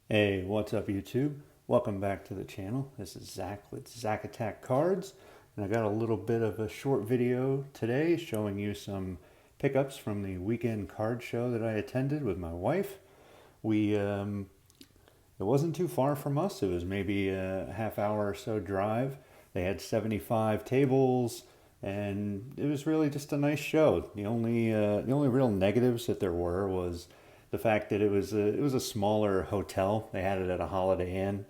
Hey, what's up YouTube? Welcome back to the channel. This is Zach with Zach Attack Cards, and I got a little bit of a short video today showing you some pickups from the weekend card show that I attended with my wife. It wasn't too far from us. It was maybe a half hour or so drive. They had 75 tables, and it was really just a nice show. The only real negatives that there were was the fact that it was a smaller hotel. They had it at a Holiday Inn,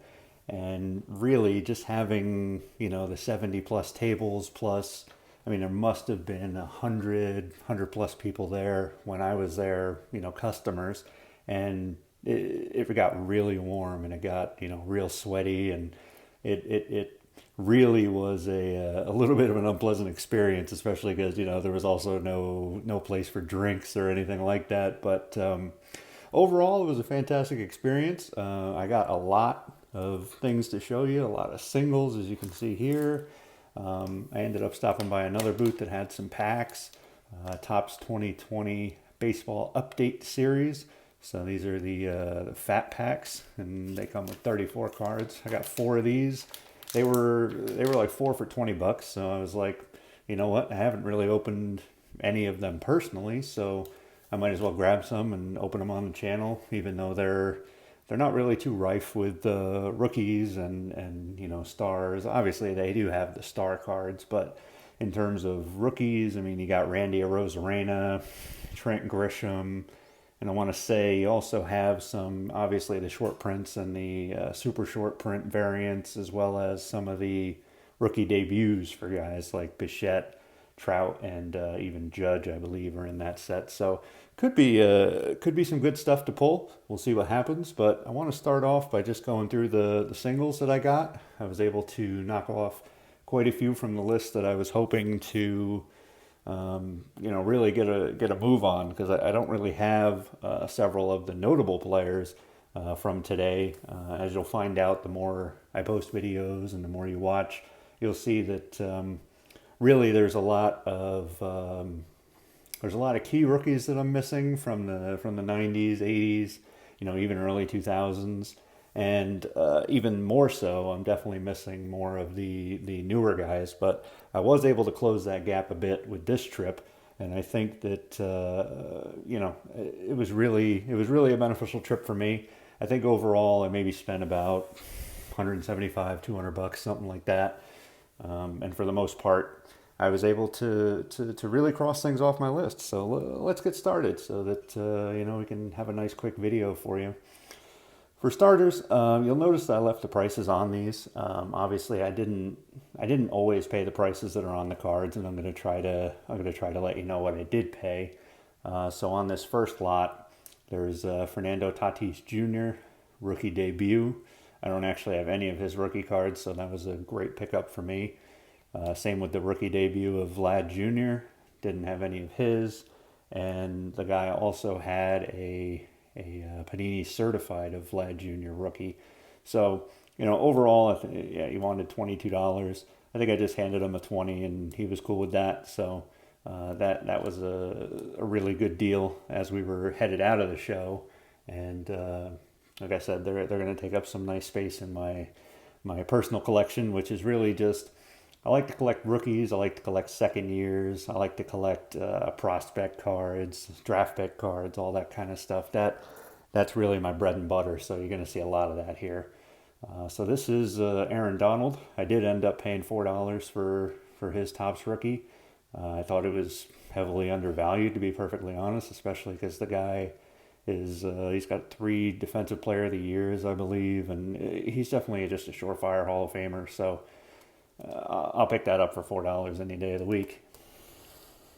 and really just having the 70 plus tables plus. I mean, there must have been 100 plus people there when I was there, customers, and it got really warm and it got real sweaty, and it really was a little bit of an unpleasant experience, especially because there was also no place for drinks or anything like that. But overall, it was a fantastic experience. I got a lot of things to show you, a lot of singles, as you can see here. I ended up stopping by another booth that had some packs, Topps 2020 Baseball Update Series. So these are the fat packs, and they come with 34 cards. I got 4 of these. They were like 4 for $20. So I was like, you know what? I haven't really opened any of them personally, so I might as well grab some and open them on the channel, even though they're not really too rife with rookies and stars. Obviously, they do have the star cards, but in terms of rookies, I mean, you got Randy Arozarena, Trent Grisham, and I want to say you also have some, obviously, the short prints and the super short print variants, as well as some of the rookie debuts for guys like Bichette, Trout, and even Judge, I believe, are in that set. So could be some good stuff to pull. We'll see what happens. But I want to start off by just going through the singles that I got. I was able to knock off quite a few from the list that I was hoping to really get a move on, because I don't really have several of the notable players from today. As you'll find out, the more I post videos and the more you watch, you'll see that really there's a lot of key rookies that I'm missing from the 90s, 80s, even early 2000s. And even more so, I'm definitely missing more of the newer guys. But I was able to close that gap a bit with this trip, and I think that it was really a beneficial trip for me. I think overall I maybe spent about 175, $200, something like that. And for the most part, I was able to really cross things off my list. So let's get started so that we can have a nice quick video for you. For starters, you'll notice that I left the prices on these. Obviously, I didn't always pay the prices that are on the cards, and I'm going to try to let you know what I did pay. So on this first lot, there's Fernando Tatis Jr. rookie debut. I don't actually have any of his rookie cards, so that was a great pickup for me. Same with the rookie debut of Vlad Jr. Didn't have any of his, and the guy also had a Panini certified of Vlad Jr. rookie. So, overall, he wanted $22. I think I just handed him a 20, and he was cool with that. So that was a really good deal as we were headed out of the show. And like I said, they're going to take up some nice space in my personal collection, which is really just, I like to collect rookies. I like to collect second years. I like to collect prospect cards, draft pick cards, all that kind of stuff. That's really my bread and butter. So you're going to see a lot of that here. So this is Aaron Donald. I did end up paying $4 for his Topps rookie. I thought it was heavily undervalued, to be perfectly honest, especially because the guy he's got 3 Defensive Player of the Years, I believe, and he's definitely just a surefire Hall of Famer. So I'll pick that up for $4 any day of the week.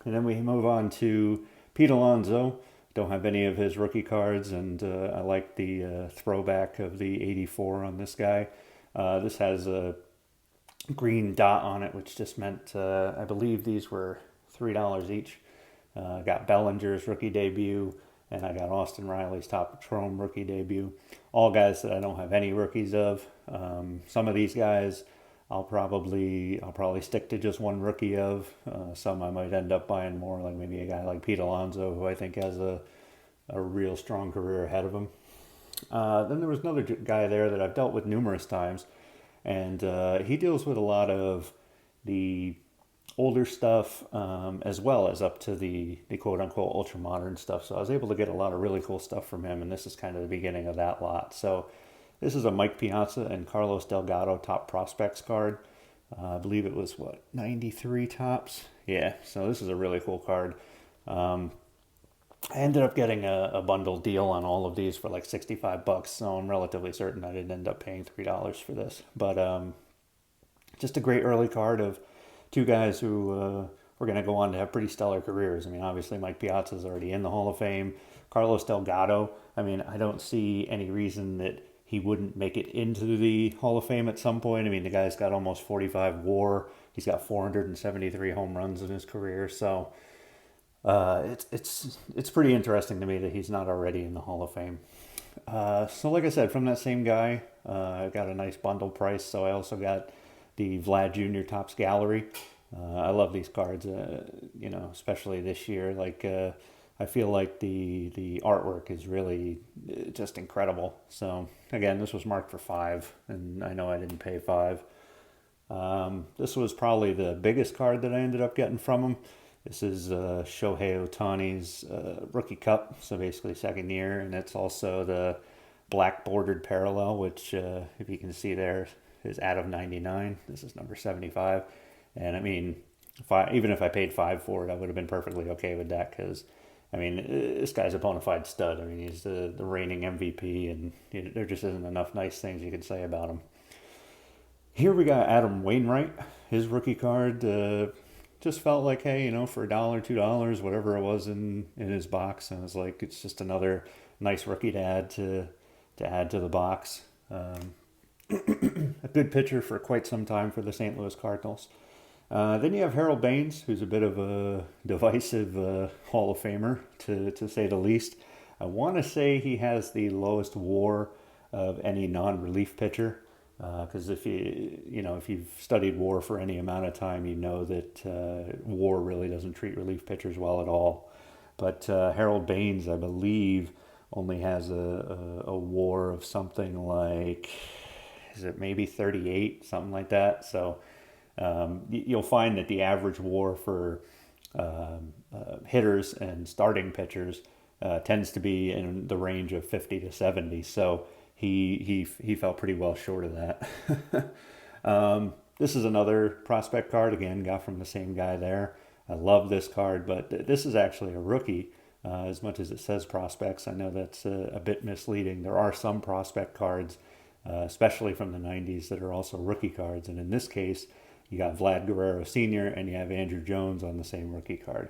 And then we move on to Pete Alonso. Don't have any of his rookie cards, and I like the throwback of the 84 on this guy. This has a green dot on it, which just meant, I believe these were $3 each. Got Bellinger's rookie debut, and I got Austin Riley's Top Patron rookie debut. All guys that I don't have any rookies of. Some of these guys I'll probably stick to just one rookie of. Some I might end up buying more, like maybe a guy like Pete Alonso, who I think has a real strong career ahead of him. Then there was another guy there that I've dealt with numerous times, and he deals with a lot of the older stuff, as well as up to the quote unquote ultra modern stuff. So I was able to get a lot of really cool stuff from him, and this is kind of the beginning of that lot. So this is a Mike Piazza and Carlos Delgado top prospects card. I believe it was, what, 93 tops? Yeah, so this is a really cool card. I ended up getting a bundle deal on all of these for like 65 bucks, so I'm relatively certain I didn't end up paying $3 for this. But just a great early card of two guys who were going to go on to have pretty stellar careers. I mean, obviously Mike Piazza's already in the Hall of Fame. Carlos Delgado, I mean, I don't see any reason that he wouldn't make it into the Hall of Fame at some point. I mean, the guy's got almost 45 WAR. He's got 473 home runs in his career, so it's pretty interesting to me that he's not already in the Hall of Fame. So like I said, from that same guy, I got a nice bundle price. So I also got the Vlad Jr. Topps Gallery. I love these cards, especially this year. Like I feel like the artwork is really just incredible. So again, this was marked for $5, and I know I didn't pay $5. This was probably the biggest card that I ended up getting from him. This is Shohei Ohtani's rookie cup, so basically second year, and it's also the black bordered parallel, which if you can see there is out of 99. This is number 75, and I mean, even if I paid $5 for it, I would have been perfectly okay with that, because I mean, this guy's a bona fide stud. I mean, he's the reigning MVP, and there just isn't enough nice things you could say about him. Here we got Adam Wainwright, his rookie card. Just felt like, hey, for $1, $2, whatever it was in his box, and I was like, it's just another nice rookie to add to the box. A good pitcher for quite some time for the St. Louis Cardinals. Then you have Harold Baines, who's a bit of a divisive Hall of Famer, to say the least. I want to say he has the lowest WAR of any non-relief pitcher. Because if you've studied WAR for any amount of time, you know that WAR really doesn't treat relief pitchers well at all. But Harold Baines, I believe, only has a WAR of something like, is it maybe 38, something like that. So you'll find that the average WAR for hitters and starting pitchers tends to be in the range of 50 to 70. So he fell pretty well short of that. This is another prospect card, again, got from the same guy there. I love this card, but this is actually a rookie, as much as it says prospects. I know that's a bit misleading. There are some prospect cards, especially from the 90s, that are also rookie cards. And in this case, you got Vlad Guerrero Sr. and you have Andrew Jones on the same rookie card.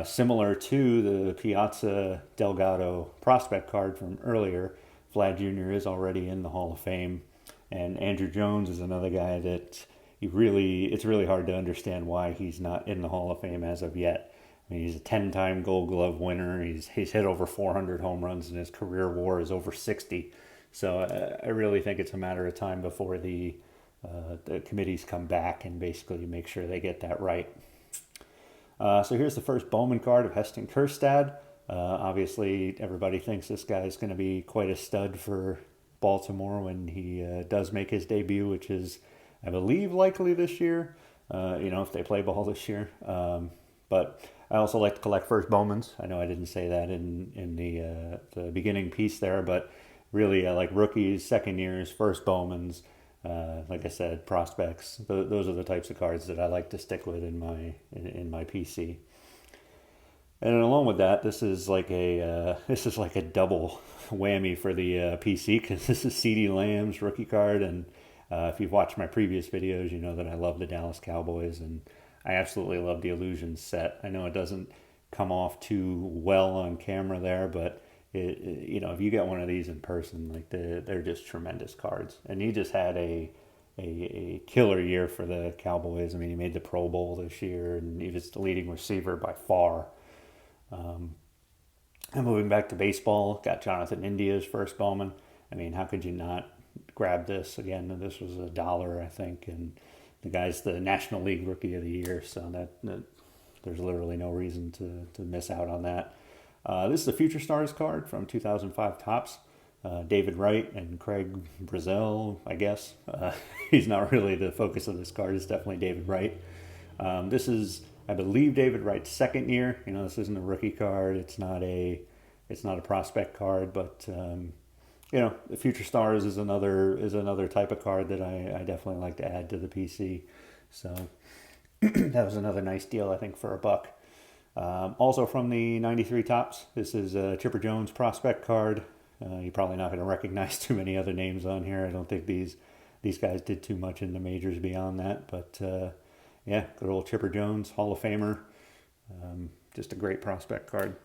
Similar to the Piazza Delgado prospect card from earlier, Vlad Jr. is already in the Hall of Fame, and Andrew Jones is another guy that it's really hard to understand why he's not in the Hall of Fame as of yet. I mean, he's a 10-time Gold Glove winner. He's hit over 400 home runs, and his career WAR is over 60. So I really think it's a matter of time before the committees come back and basically make sure they get that right. So here's the first Bowman card of Heston Kjerstad. Obviously, everybody thinks this guy is going to be quite a stud for Baltimore when he does make his debut, which is, I believe, likely this year, if they play ball this year. But I also like to collect first Bowmans. I know I didn't say that in the beginning piece there, but really I like rookies, second years, first Bowmans. Like I said, prospects. Those are the types of cards that I like to stick with in my PC. And along with that, this is like a double whammy for the PC, because this is CeeDee Lamb's rookie card, and if you've watched my previous videos, you know that I love the Dallas Cowboys, and I absolutely love the Illusions set. I know it doesn't come off too well on camera there, but if you get one of these in person, like they're just tremendous cards. And he just had a killer year for the Cowboys. I mean, he made the Pro Bowl this year, and he was the leading receiver by far. And moving back to baseball, got Jonathan India's first Bowman. I mean, how could you not grab this? Again, this was $1, I think, and the guy's the National League Rookie of the Year, so that there's literally no reason to miss out on that. This is the Future Stars card from 2005 Topps. David Wright and Craig Brazil, I guess. He's not really the focus of this card. It's definitely David Wright. This is, I believe, David Wright's second year. This isn't a rookie card. It's not a prospect card, but the Future Stars is another type of card that I definitely like to add to the PC. So that was another nice deal, I think, for $1. Also from the 93 Topps, this is a Chipper Jones prospect card. You're probably not going to recognize too many other names on here. I don't think these guys did too much in the majors beyond that. But yeah, good old Chipper Jones, Hall of Famer. Just a great prospect card.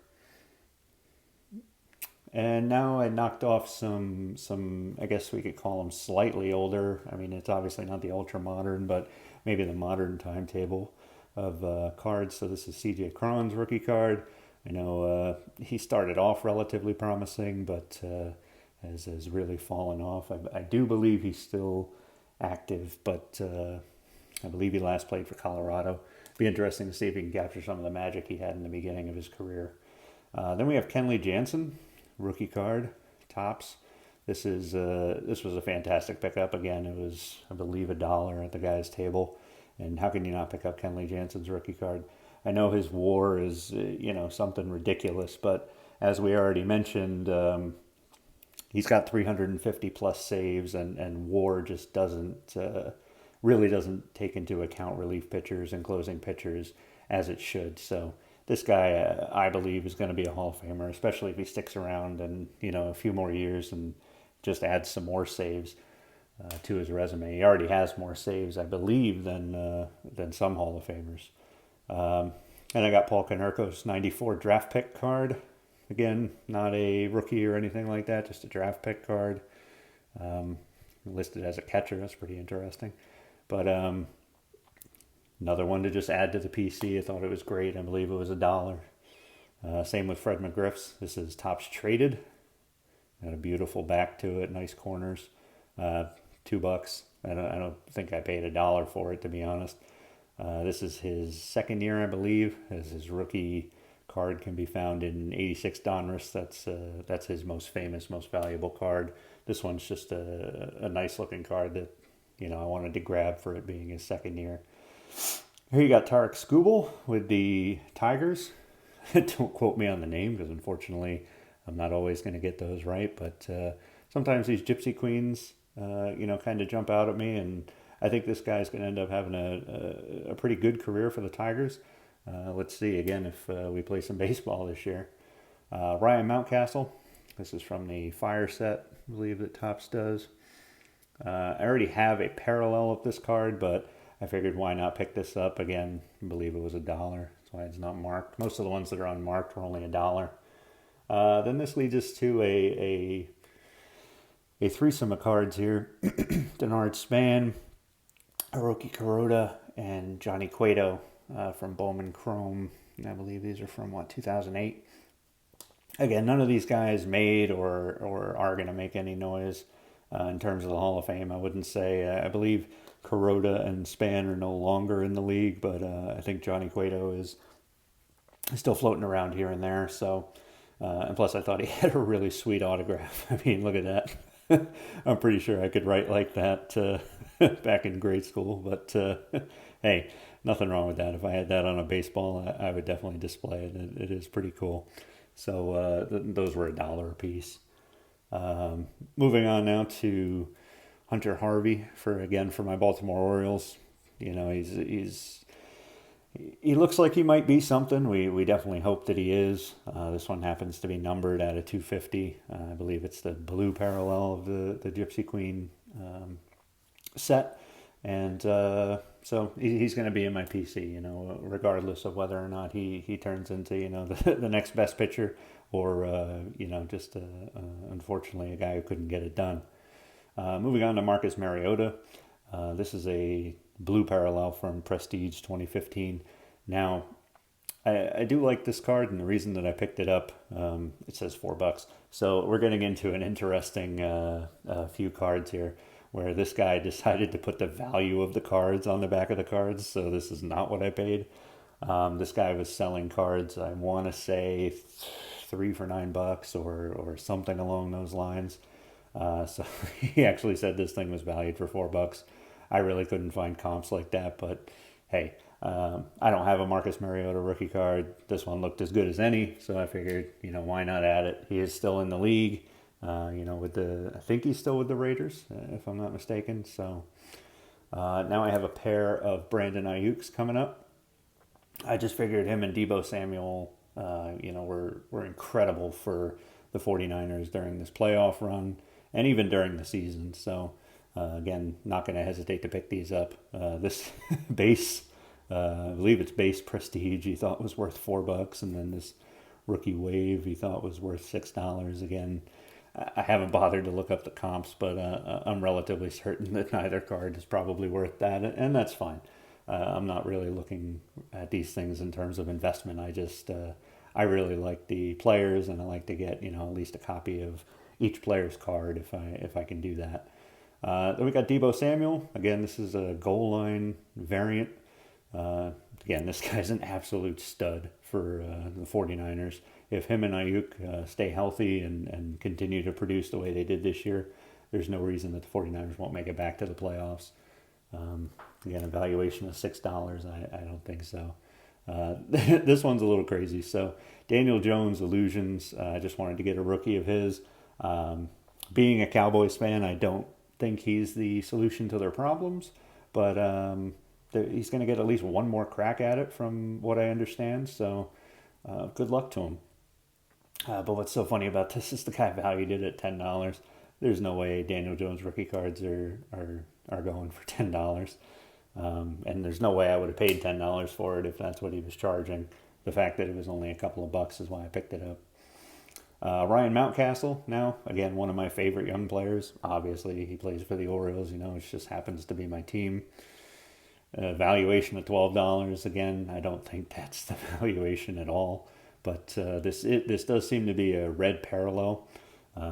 And now I knocked off some, I guess we could call them slightly older. I mean, it's obviously not the ultra modern, but maybe the modern timetable of cards. So this is CJ Cron's rookie card. I know he started off relatively promising, but has really fallen off. I do believe he's still active, but I believe he last played for Colorado. Be interesting to see if he can capture some of the magic he had in the beginning of his career. Then we have Kenley Janssen, rookie card, Topps. This was a fantastic pickup. Again, it was, I believe, $1 at the guy's table. And how can you not pick up Kenley Jansen's rookie card? I know his WAR is, something ridiculous, but as we already mentioned, he's got 350 plus saves, and WAR just really doesn't take into account relief pitchers and closing pitchers as it should. So this guy, I believe, is going to be a Hall of Famer, especially if he sticks around and a few more years and just adds some more saves to his resume. He already has more saves, I believe, than some Hall of Famers. And I got Paul Kanerkos 94 draft pick card. Again, not a rookie or anything like that, just a draft pick card. Listed as a catcher. That's pretty interesting. But another one to just add to the PC. I thought it was great. I believe it was $1. Same with Fred McGriff's. This is Topps Traded. Got a beautiful back to it, nice corners. $2. I don't think I paid $1 for it, to be honest. This is his second year, I believe, as his rookie card can be found in 86 Donruss. That's his most famous, most valuable card. This one's just a nice looking card that I wanted to grab for it being his second year. Here you got Tarek Skubal with the Tigers. Don't quote me on the name because unfortunately I'm not always going to get those right, but sometimes these Gypsy Queens kind of jump out at me, and I think this guy's going to end up having a pretty good career for the Tigers. Let's see, again, if we play some baseball this year. Ryan Mountcastle. This is from the Fire set, I believe, that Topps does. I already have a parallel of this card, but I figured why not pick this up. Again, I believe it was $1. That's why it's not marked. Most of the ones that are unmarked are only $1. Then this leads us to a threesome of cards here. Denard Span, Hiroki Kuroda, and Johnny Cueto from Bowman Chrome. I believe these are from, 2008? Again, none of these guys made or are going to make any noise in terms of the Hall of Fame. I wouldn't say. I believe Kuroda and Span are no longer in the league, but I think Johnny Cueto is still floating around here and there. So, and plus I thought he had a really sweet autograph. I mean, look at that. I'm pretty sure I could write like that back in grade school, but hey, nothing wrong with that. If I had that on a baseball, I would definitely display it. It is pretty cool. So those were $1 a piece. Moving on now to Hunter Harvey for my Baltimore Orioles. He looks like he might be something. We definitely hope that he is. This one happens to be numbered at a 250. I believe it's the blue parallel of the Gypsy Queen set. And so he's going to be in my PC, regardless of whether or not he turns into, the next best pitcher or, just unfortunately a guy who couldn't get it done. Moving on to Marcus Mariota. This is a blue parallel from Prestige 2015. Now, I do like this card, and the reason that I picked it up, it says $4. So we're getting into an interesting few cards here, where this guy decided to put the value of the cards on the back of the cards. So this is not what I paid. This guy was selling cards, I want to say 3 for $9 or something along those lines. So he actually said this thing was valued for $4. I really couldn't find comps like that, but hey, I don't have a Marcus Mariota rookie card. This one looked as good as any, so I figured, why not add it? He is still in the league, I think he's still with the Raiders, if I'm not mistaken. So now I have a pair of Brandon Ayuk's coming up. I just figured him and Debo Samuel, were incredible for the 49ers during this playoff run and even during the season. So, again, not going to hesitate to pick these up. This base, I believe it's base Prestige, he thought was worth $4. And then this rookie wave he thought was worth $6. Again, I haven't bothered to look up the comps, but I'm relatively certain that neither card is probably worth that. And that's fine. I'm not really looking at these things in terms of investment. I really like the players, and I like to get, at least a copy of each player's card if I can do that. Then we got Debo Samuel. Again, this is a goal line variant. Again, this guy's an absolute stud for the 49ers. If him and Ayuk stay healthy and continue to produce the way they did this year, there's no reason that the 49ers won't make it back to the playoffs. Again, a valuation of $6, I don't think so. This one's a little crazy. So Daniel Jones, Illusions, I just wanted to get a rookie of his. Being a Cowboys fan, I don't think he's the solution to their problems, but he's going to get at least one more crack at it from what I understand. So good luck to him. But what's so funny about this is the guy valued it at $10. There's no way Daniel Jones rookie cards are going for $10. And there's no way I would have paid $10 for it if that's what he was charging. The fact that it was only a couple of bucks is why I picked it up. Ryan Mountcastle, now, again, one of my favorite young players. Obviously, he plays for the Orioles, it just happens to be my team. Valuation of $12. Again, I don't think that's the valuation at all. But this does seem to be a red parallel,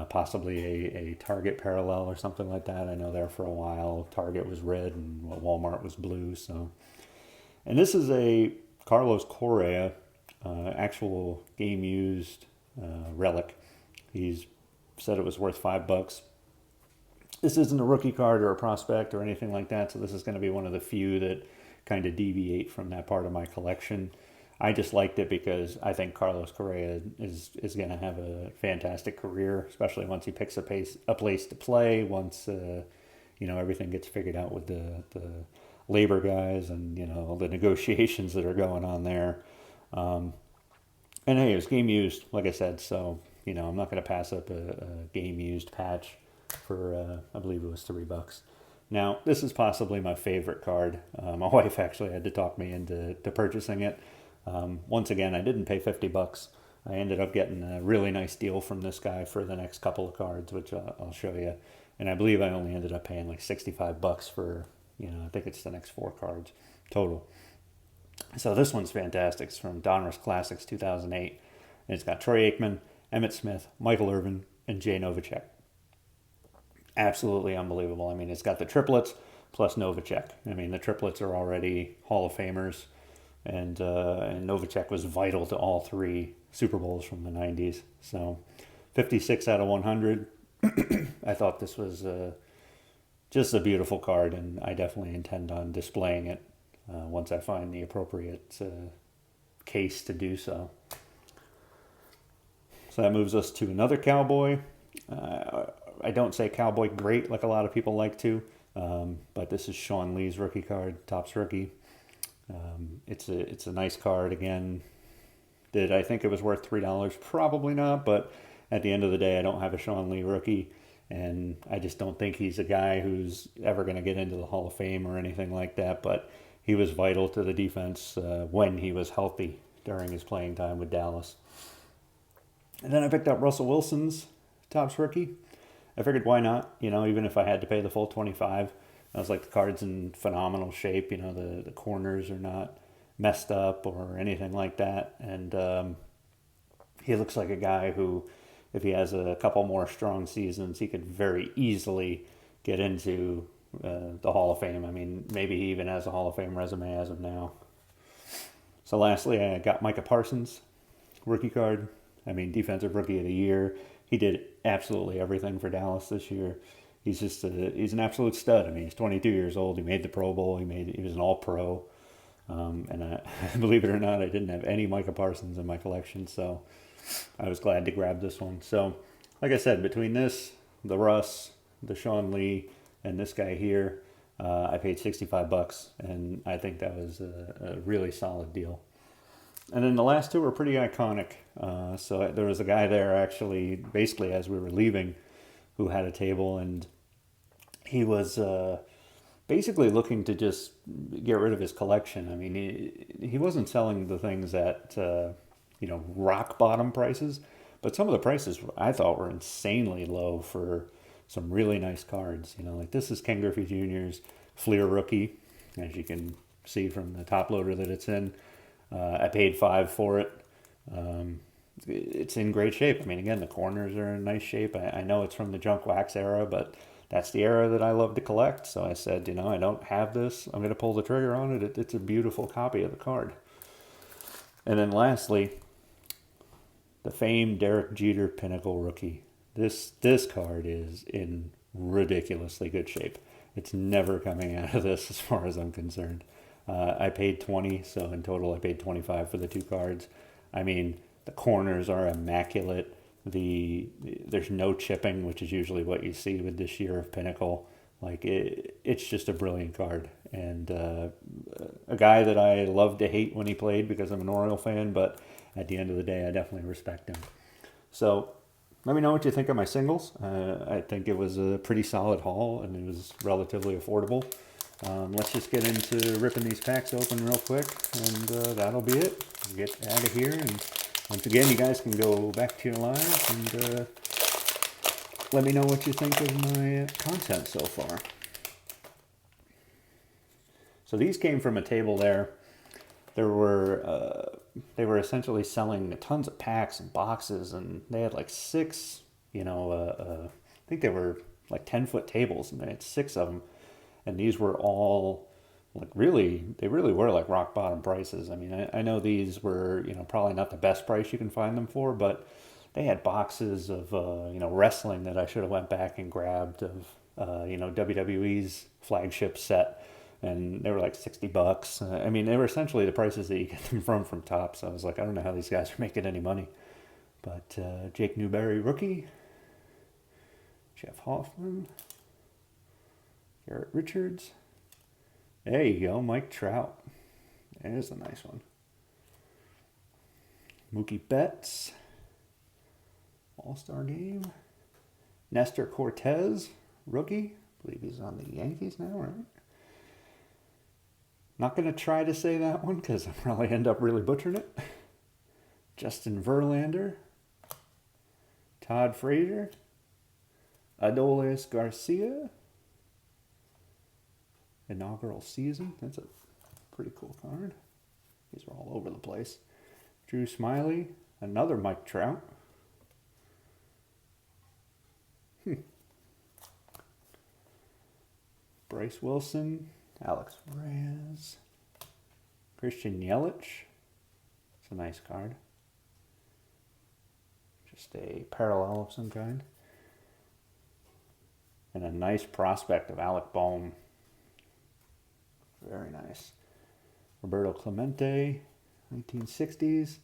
possibly a Target parallel or something like that. I know there for a while, Target was red and Walmart was blue. So, and this is a Carlos Correa, actual game used relic. He's said it was worth $5. This isn't a rookie card or a prospect or anything like that, so this is going to be one of the few that kind of deviate from that part of my collection. I just liked it because I think Carlos Correa is going to have a fantastic career, especially once he picks a place to play, once everything gets figured out with the labor guys and the negotiations that are going on there. And hey, it was game used, like I said, so I'm not going to pass up a game used patch for I believe it was $3. Now, this is possibly my favorite card. My wife actually had to talk me into purchasing it. Once again, I didn't pay $50. I ended up getting a really nice deal from this guy for the next couple of cards, which I'll show you. And I believe I only ended up paying like $65 for, I think it's the next 4 cards total. So this one's fantastic. It's from Donruss Classics 2008. And it's got Troy Aikman, Emmitt Smith, Michael Irvin, and Jay Novacek. Absolutely unbelievable. I mean, it's got the triplets plus Novacek. I mean, the triplets are already Hall of Famers. And Novacek was vital to all 3 Super Bowls from the 90s. So 56 out of 100. I thought this was just a beautiful card, and I definitely intend on displaying it once I find the appropriate case to do so. So that moves us to another Cowboy. I don't say Cowboy great like a lot of people like to, but this is Sean Lee's rookie card, Topps rookie. It's a nice card. Again, did I think it was worth $3? Probably not, but at the end of the day, I don't have a Sean Lee rookie, and I just don't think he's a guy who's ever going to get into the Hall of Fame or anything like that, but he was vital to the defense when he was healthy during his playing time with Dallas. And then I picked up Russell Wilson's Topps rookie. I figured why not, even if I had to pay the full $25. I was like, the card's in phenomenal shape. The corners are not messed up or anything like that. And he looks like a guy who, if he has a couple more strong seasons, he could very easily get into the Hall of Fame. I mean, maybe he even has a Hall of Fame resume as of now. So lastly, I got Micah Parsons, rookie card. I mean, Defensive Rookie of the Year. He did absolutely everything for Dallas this year. He's an absolute stud. I mean, he's 22 years old. He made the Pro Bowl. He was an All-Pro. And believe it or not, I didn't have any Micah Parsons in my collection, so I was glad to grab this one. So, like I said, between this, the Russ, the Sean Lee, and this guy here, I paid $65, and I think that was a really solid deal. And then the last two were pretty iconic. So there was a guy there actually, basically as we were leaving, who had a table, and he was basically looking to just get rid of his collection. I mean, he wasn't selling the things at rock bottom prices, but some of the prices I thought were insanely low for some really nice cards. Like this is Ken Griffey Jr.'s Flea rookie, as you can see from the top loader that it's in. I paid $5 for it. It's in great shape. I mean, again, the corners are in nice shape. I know it's from the junk wax era, but that's the era that I love to collect. So I said, I don't have this. I'm going to pull the trigger on it. It's a beautiful copy of the card. And then lastly, the famed Derek Jeter Pinnacle rookie. This card is in ridiculously good shape. It's never coming out of this as far as I'm concerned. I paid $20, so in total I paid $25 for the two cards. I mean, the corners are immaculate. There's no chipping, which is usually what you see with this year of Pinnacle. Like it's just a brilliant card, and a guy that I love to hate when he played because I'm an Oriole fan, but at the end of the day, I definitely respect him. So let me know what you think of my singles. I think it was a pretty solid haul, and it was relatively affordable. Let's just get into ripping these packs open real quick, and that'll be it. We'll get out of here, and once again, you guys can go back to your lives and let me know what you think of my content so far. So these came from a table there. They were essentially selling tons of packs and boxes, and they had like six, I think they were like 10-foot tables, and they had six of them. And these were all they really were like rock bottom prices. I mean, I know these were, probably not the best price you can find them for, but they had boxes of, wrestling that I should have went back and grabbed of, WWE's flagship set. And they were like $60. I mean, they were essentially the prices that you get them from Topps. So I was like, I don't know how these guys are making any money. But Jake Newberry rookie, Jeff Hoffman, Garrett Richards. There you go, Mike Trout. There's a nice one. Mookie Betts. All-Star Game. Nestor Cortez, rookie. I believe he's on the Yankees now, right? Not going to try to say that one because I'll probably end up really butchering it. Justin Verlander. Todd Frazier. Adolis Garcia. Inaugural season. That's a pretty cool card. These are all over the place. Drew Smiley. Another Mike Trout. Bryce Wilson. Alex Reyes. Christian Yelich. It's a nice card. Just a parallel of some kind. And a nice prospect of Alec Bohm. Very nice. Roberto Clemente, 1960s.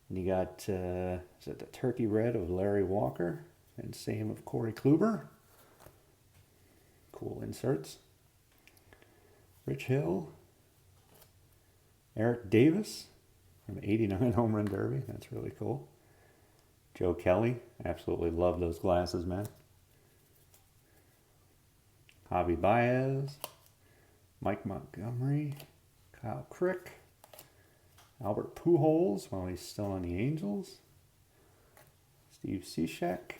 And you got, is it the Turkey Red of Larry Walker? And same of Corey Kluber. Cool inserts. Rich Hill. Eric Davis from 89 Home Run Derby. That's really cool. Joe Kelly. Absolutely love those glasses, man. Javi Baez. Mike Montgomery. Kyle Crick. Albert Pujols while he's still on the Angels. Steve Cishek.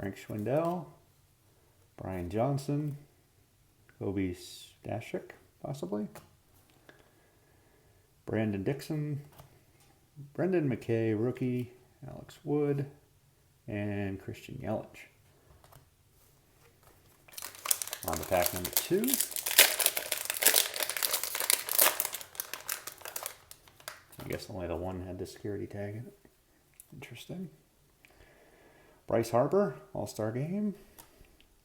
Frank Schwindel. Brian Johnson. Kobe Stashik, possibly. Brandon Dixon. Brendan McKay, rookie. Alex Wood. And Christian Yelich. On to pack number 2. I guess only the one had the security tag in it. Interesting. Bryce Harper, All-Star Game.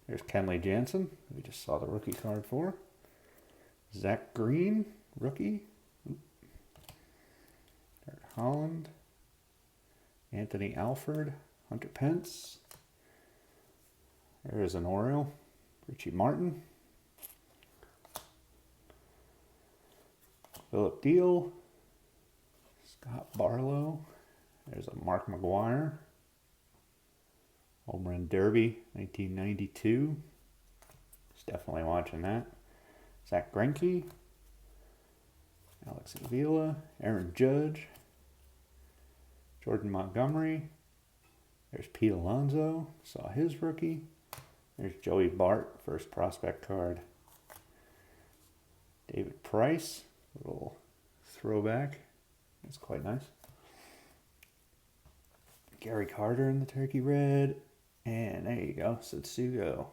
There's Kenley Janssen, we just saw the rookie card for. Zach Green, rookie. Eric Holland. Anthony Alford, Hunter Pence. There's an Oriole, Richie Martin. Philip Deal. Scott Barlow. There's a Mark McGuire. Home Run Derby, 1992. Just definitely watching that. Zach Greinke. Alex Avila. Aaron Judge. Jordan Montgomery. There's Pete Alonso. Saw his rookie. There's Joey Bart, first prospect card. David Price, little throwback. That's quite nice. Gary Carter in the turkey red. And there you go, Satsugo.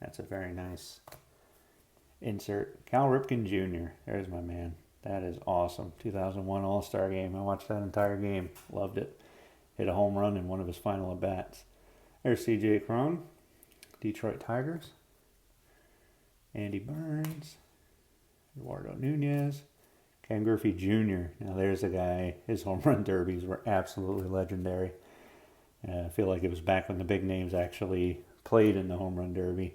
That's a very nice insert. Cal Ripken Jr. There's my man. That is awesome. 2001 All-Star Game. I watched that entire game. Loved it. Hit a home run in one of his final at-bats. There's C.J. Cron. Detroit Tigers. Andy Burns. Eduardo Nunez. Ken Griffey Jr. Now there's a guy, his home run derbies were absolutely legendary. I feel like it was back when the big names actually played in the home run derby.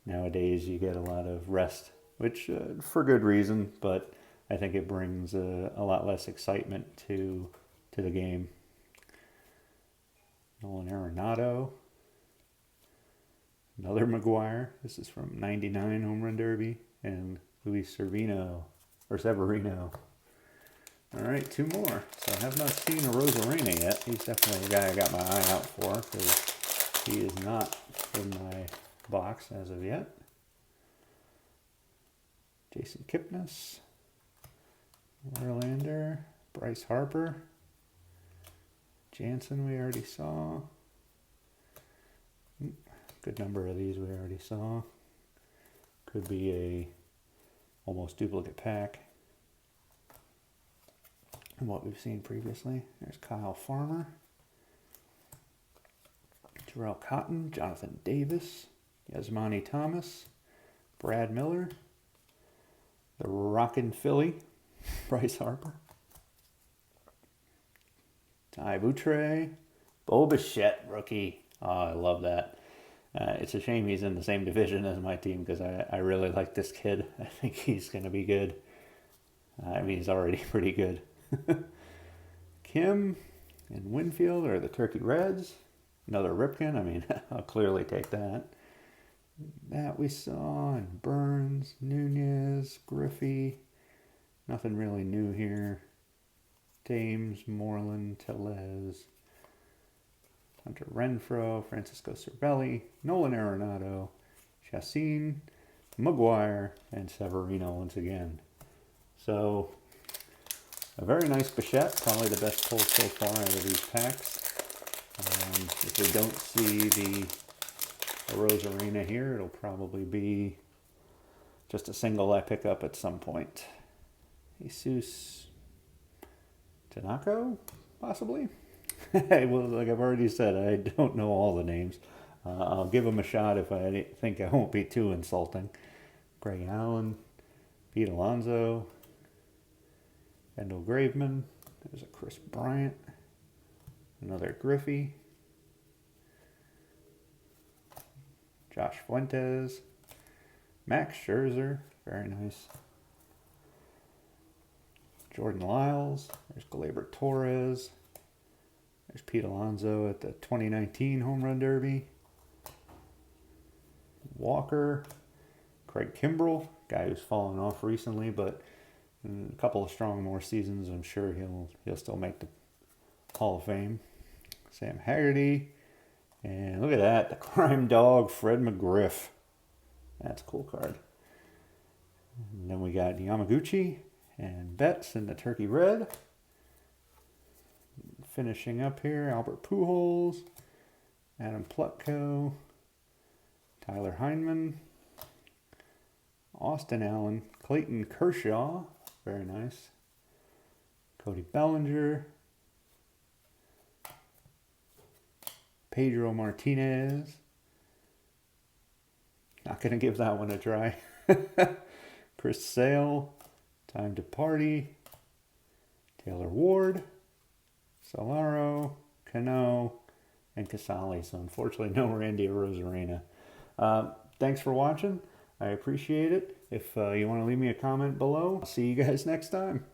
Nowadays you get a lot of rest, which for good reason, but I think it brings a lot less excitement to the game. Nolan Arenado. Another McGuire. This is from 99 home run derby. And Luis Severino. All right, two more. So I have not seen a Rosarena yet. He's definitely a guy I got my eye out for because he is not in my box as of yet. Jason Kipnis. Verlander. Bryce Harper. Janssen we already saw. Good number of these we already saw. Could be a almost duplicate pack and what we've seen previously. There's Kyle Farmer, Terrell Cotton, Jonathan Davis, Yasmani Thomas, Brad Miller, the Rockin' Philly, Bryce Harper, Ty Boutre, Bo Bichette, rookie. Oh, I love that. It's a shame he's in the same division as my team because I really like this kid. I think he's going to be good. I mean, he's already pretty good. Kim and Winfield are the Turkey Reds. Another Ripken. I mean, I'll clearly take that. That we saw. And Burns, Nunez, Griffey. Nothing really new here. Thames, Moreland, Tellez. Hunter Renfroe, Francisco Cervelli, Nolan Arenado, Chassin, McGuire, and Severino once again. So, a very nice Bichette, probably the best pull so far out of these packs. If we don't see the Rosarena here, it'll probably be just a single I pick up at some point. Jesus Tanaka, possibly? Well, like I've already said, I don't know all the names. I'll give them a shot if I think I won't be too insulting. Greg Allen, Pete Alonso, Kendall Graveman. There's a Chris Bryant, another Griffey, Josh Fuentes, Max Scherzer, very nice. Jordan Lyles, there's Gleyber Torres. There's Pete Alonso at the 2019 Home Run Derby. Walker, Craig Kimbrell, guy who's fallen off recently, but in a couple of strong more seasons, I'm sure he'll still make the Hall of Fame. Sam Haggerty, and look at that, the crime dog, Fred McGriff. That's a cool card. And then we got Yamaguchi and Betts in the Turkey Red. Finishing up here, Albert Pujols, Adam Plutko, Tyler Heineman, Austin Allen, Clayton Kershaw, very nice, Cody Bellinger, Pedro Martinez. Not going to give that one a try. Chris Sale. Time to Party. Taylor Ward. Solaro. Cano. And Casale. So unfortunately, no Randy Arozarena. Thanks for watching. I appreciate it. If you want to leave me a comment below, I'll see you guys next time.